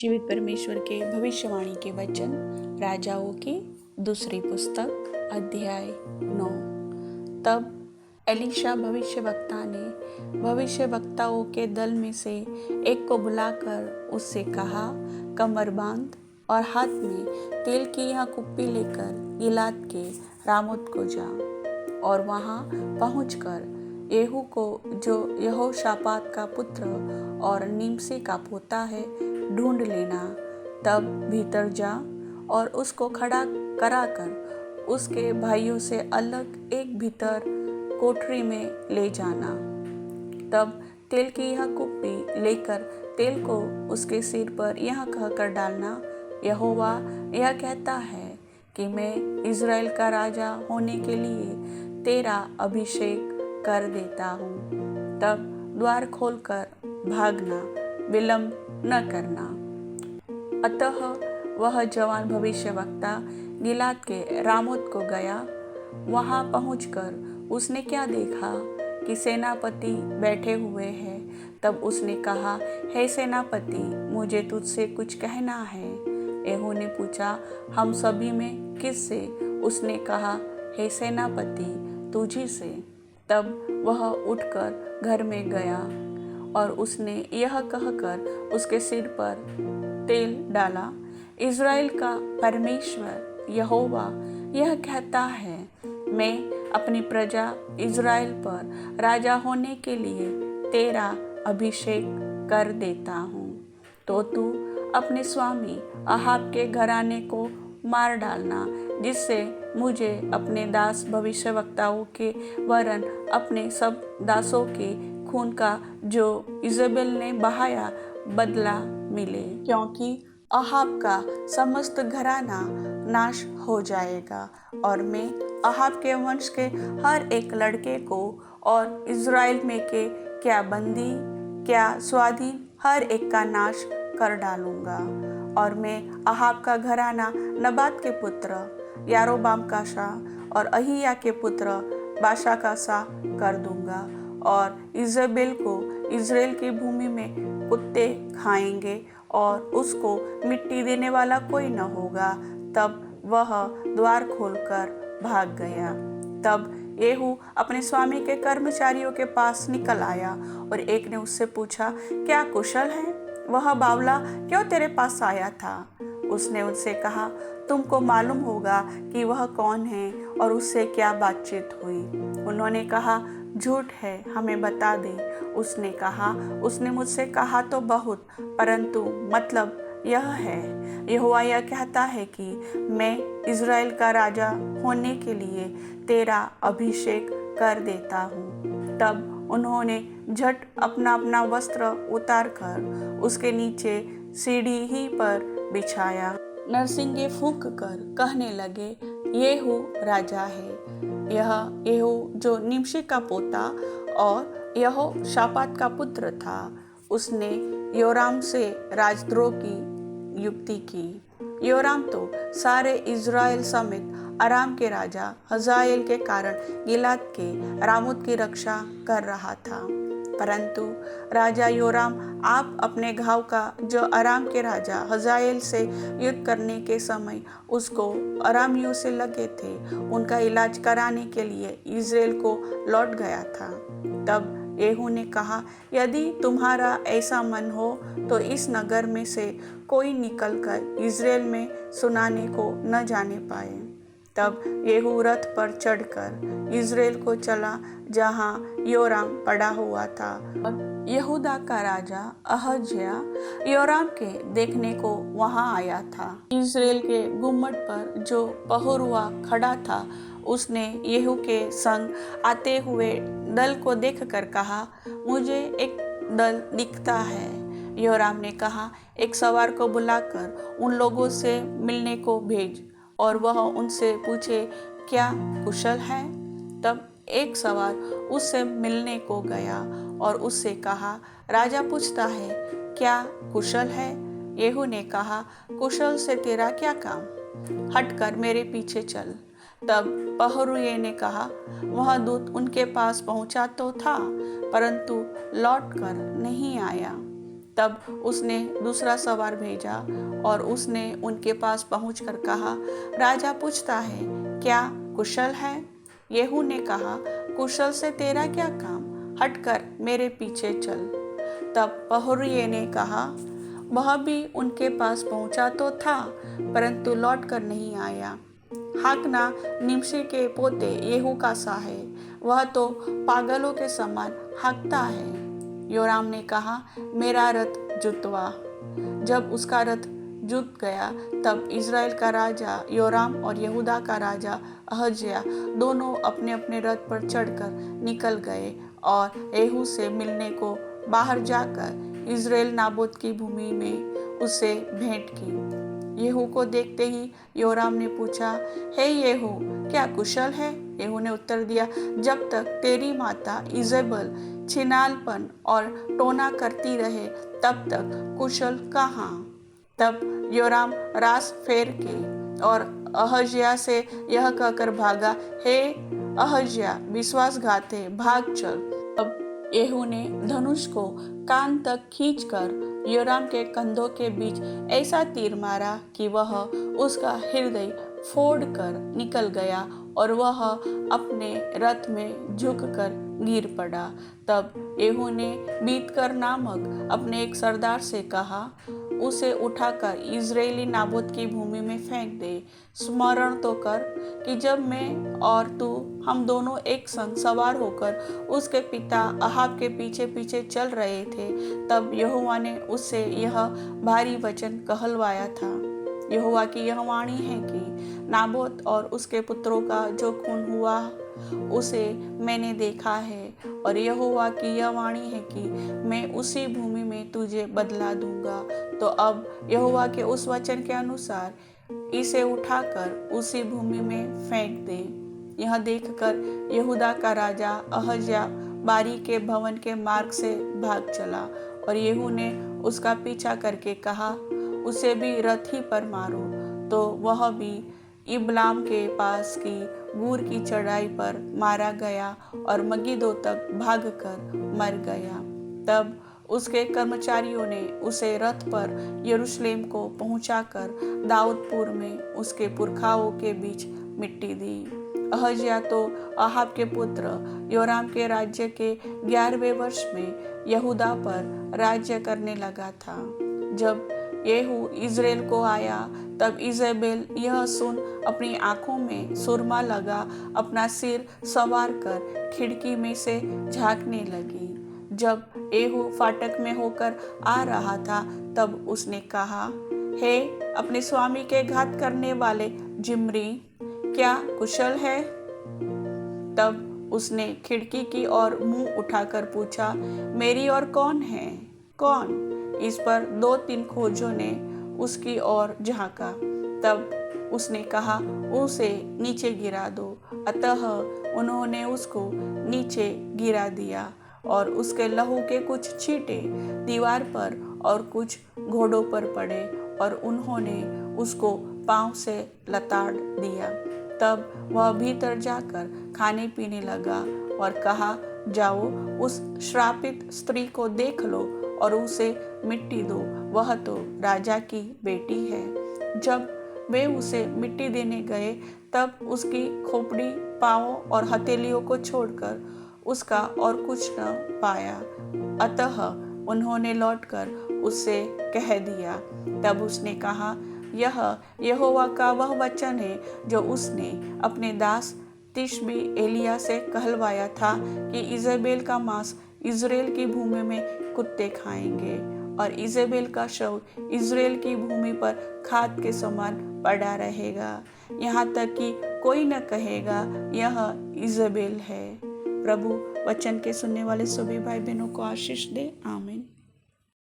जीवित परमेश्वर के भविष्यवाणी के वचन राजाओं की दूसरी पुस्तक अध्याय 9। तब एलीशा भविष्यवक्ता ने भविष्यवक्ताओं के दल में से एक को बुलाकर उससे कहा, कमर बांध और हाथ में तेल की यह कुप्पी लेकर गिलाद के रामोत को जा और वहां पहुंचकर येहू को, जो यहोशापात का पुत्र और निमसी का पोता है, ढूंढ लेना। तब भीतर जा और उसको खड़ा कराकर उसके भाइयों से अलग एक भीतर कोठरी में ले जाना। तब तेल की यह कुप्पी लेकर तेल को उसके सिर पर यह कहकर डालना, यहोवा यह कहता है कि मैं इज़राइल का राजा होने के लिए तेरा अभिषेक कर देता हूँ। तब द्वार खोलकर भागना, विलंब न करना। अतः वह जवान भविष्यवक्ता गिलाद के रामोत को गया। वहां पहुंचकर उसने क्या देखा कि सेनापति बैठे हुए हैं। तब उसने कहा, हे सेनापति, मुझे तुझसे कुछ कहना है। येहू ने पूछा, हम सभी में किससे? उसने कहा, हे सेनापति, तुझी से। तब वह उठकर घर में गया और उसने यह कहकर उसके सिर पर तेल डाला, इज़राइल का परमेश्वर यहोवा यह कहता है, मैं अपनी प्रजा इज़राइल पर राजा होने के लिए तेरा अभिषेक कर देता हूँ। तो तू अपने स्वामी अहाब के घराने को मार डालना, जिससे मुझे अपने दास भविष्यवक्ताओं के वरन अपने सब दासों के खून का, जो इज़ेबेल ने बहाया, बदला मिले, क्योंकि अहाब का समस्त घराना नाश हो जाएगा और मैं अहाब के वंश के हर एक लड़के को और इज़राइल में के क्या बंदी क्या स्वाधीन हर एक का नाश कर डालूंगा। और मैं अहाब का घराना नबात के पुत्र यारोबाम का सा और अहिया के पुत्र बाशा का सा कर दूंगा और इज़ेबेल को इज़राइल की भूमि में कुत्ते खाएंगे और उसको मिट्टी देने वाला कोई न होगा। तब वह द्वार खोलकर भाग गया। तब येहू अपने स्वामी के कर्मचारियों के पास निकल आया और एक ने उससे पूछा, क्या कुशल है? वह बावला क्यों तेरे पास आया था? उसने उनसे कहा, तुमको मालूम होगा कि वह कौन है और उससे क्या बातचीत हुई। उन्होंने कहा, झूठ है, हमें बता दे। उसने कहा, उसने मुझसे कहा तो बहुत, परंतु मतलब यह है, यहोवा यह कहता है कि मैं इज़राइल का राजा होने के लिए तेरा अभिषेक कर देता हूँ। तब उन्होंने झट अपना अपना वस्त्र उतार कर उसके नीचे सीढ़ी ही पर बिछाया। नरसिंगे फूंक कर कहने लगे, येहू राजा है। यह येहू जो निमशी का पोता और यहोशापात का पुत्र था, उसने योराम से राजद्रोह की युक्ति की। योराम तो सारे इज़राइल समेत अराम के राजा हजाएल के कारण गिलाद के रामोत की रक्षा कर रहा था। परंतु राजा योराम आप अपने घाव का, जो अराम के राजा हजाएल से युद्ध करने के समय उसको अरामियों से लगे थे, उनका इलाज कराने के लिए इज़राइल को लौट गया था। तब येहू ने कहा, यदि तुम्हारा ऐसा मन हो तो इस नगर में से कोई निकलकर इज़राइल में सुनाने को न जाने पाए। तब येहू रथ पर चढ़कर इज़राइल को चला, जहाँ योराम पड़ा हुआ था। यहूदा का राजा अहज्या योराम के देखने को वहां आया था। इज़राइल के गुम्मट पर जो पहरुआ खड़ा था, उसने येहू के संग आते हुए दल को देखकर कहा, मुझे एक दल दिखता है। योराम ने कहा, एक सवार को बुलाकर उन लोगों से मिलने को भेज और वह उनसे पूछे, क्या कुशल है? तब एक सवार उससे मिलने को गया और उससे कहा, राजा पूछता है, क्या कुशल है? येहू ने कहा, कुशल से तेरा क्या काम? हटकर मेरे पीछे चल। तब पहरुए ने कहा, वह दूत उनके पास पहुंचा तो था, परंतु लौट कर नहीं आया। तब उसने दूसरा सवार भेजा और उसने उनके पास पहुंचकर कहा, राजा पूछता है, क्या कुशल है? येहू ने कहा, कुशल से तेरा क्या काम, हटकर मेरे पीछे चल। तब पहरुए ने कहा, वह भी उनके पास पहुंचा तो था, परंतु लौट कर नहीं आया। हाकना निमशी के पोते येहू का सा है, वह तो पागलों के समान हाँकता है। योराम ने कहा, मेरा रथ जुतवा। जब उसका रथ जुत गया तब इज़राइल का राजा योराम और यहूदा का राजा अहज्या दोनों अपने अपने रथ पर चढ़कर निकल गए और येहू से मिलने को बाहर जाकर इज़राइल नाबोत की भूमि में उससे भेंट की। येहू को देखते ही योराम ने पूछा, हे येहू, क्या कुशल है? येहू ने उत्तर दिया, जब तक तेरी माता इजेबल छिनालपन और टोना करती रहे तब तक कुशल कहाँ। तब योराम रास फेर के और अहज्या से यह कहकर भागा, हे अहज्या, विश्वासघात है, भाग चल। अब येहू ने धनुष को कान तक खींचकर योराम के कंधों के बीच ऐसा तीर मारा कि वह उसका हृदय फोड़कर निकल गया और वह अपने रथ में झुककर गिर पड़ा। तब येहू ने बीतकर नामक अपने एक सरदार से कहा, उसे उठाकर इज़राइली नाबोत की भूमि में फेंक दे। स्मरण तो कर कि जब मैं और तू हम दोनों एक संग सवार होकर उसके पिता अहाब के पीछे पीछे चल रहे थे, तब यहोवा ने उससे यह भारी वचन कहलवाया था। यहोवा की यह वाणी है कि नाबोत और उसके पुत्रों का जो खून हुआ उसे मैंने देखा है, और यहोवा की यह वाणी है कि मैं उसी भूमि में तुझे बदला दूंगा। तो अब यहोवा के उस वचन के अनुसार इसे उठाकर उसी भूमि में फेंक दे। यह देखकर यहूदा का राजा अहज्या बारी के भवन के मार्ग से भाग चला, और येहू ने उसका पीछा करके कहा, उसे भी रथ ही पर मारो। तो वह भी इबलाम के पास की गूर की चढ़ाई पर मारा गया और मगिदो तक भागकर मर गया। तब उसके कर्मचारियों ने उसे रथ पर यरूशलेम को पहुंचाकर दाऊदपुर में उसके पुरखाओं के बीच मिट्टी दी। अहज्या तो अहाब के पुत्र योराम के राज्य के 11वें वर्ष में यहूदा पर राज्य करने लगा था। जब येहू इज़राइल को आया तब इजेबेल यह सुन अपनी आंखों में सुरमा लगा अपना सिर संवार कर खिड़की में से झांकने लगी। जब येहू फाटक में होकर आ रहा था तब उसने कहा, हे अपने स्वामी के घात करने वाले जिम्री, क्या कुशल है? तब उसने खिड़की की ओर मुंह उठाकर पूछा, मेरी ओर कौन है? कौन? इस पर 2-3 खोजों ने उसकी ओर झांका। तब उसने कहा, उसे नीचे गिरा दो। अतः उन्होंने उसको नीचे गिरा दिया और उसके लहू के कुछ छींटे दीवार पर और कुछ घोड़ों पर पड़े और उन्होंने उसको पांव से लताड़ दिया। तब वह भीतर जाकर खाने पीने लगा और कहा, जाओ उस श्रापित स्त्री को देख लो और उसे मिट्टी दो, वह तो राजा की बेटी है। जब वे उसे मिट्टी देने गए तब उसकी खोपड़ी, पाँवों और हथेलियों को छोड़कर उसका और कुछ न पाया। अतः उन्होंने लौटकर उससे कह दिया। तब उसने कहा, यह यहोवा का वह वचन है जो उसने अपने दास तिशबी एलिया से कहलवाया था कि इजेबेल का मांस इज़राइल की भूमि में कुत्ते खाएंगे और इजेबेल का शव इज़राइल की भूमि पर खाद के समान पड़ा रहेगा, यहाँ तक कि कोई न कहेगा यह इजेबेल है। प्रभु वचन के सुनने वाले सभी भाई बहनों को आशीष दे। आमीन।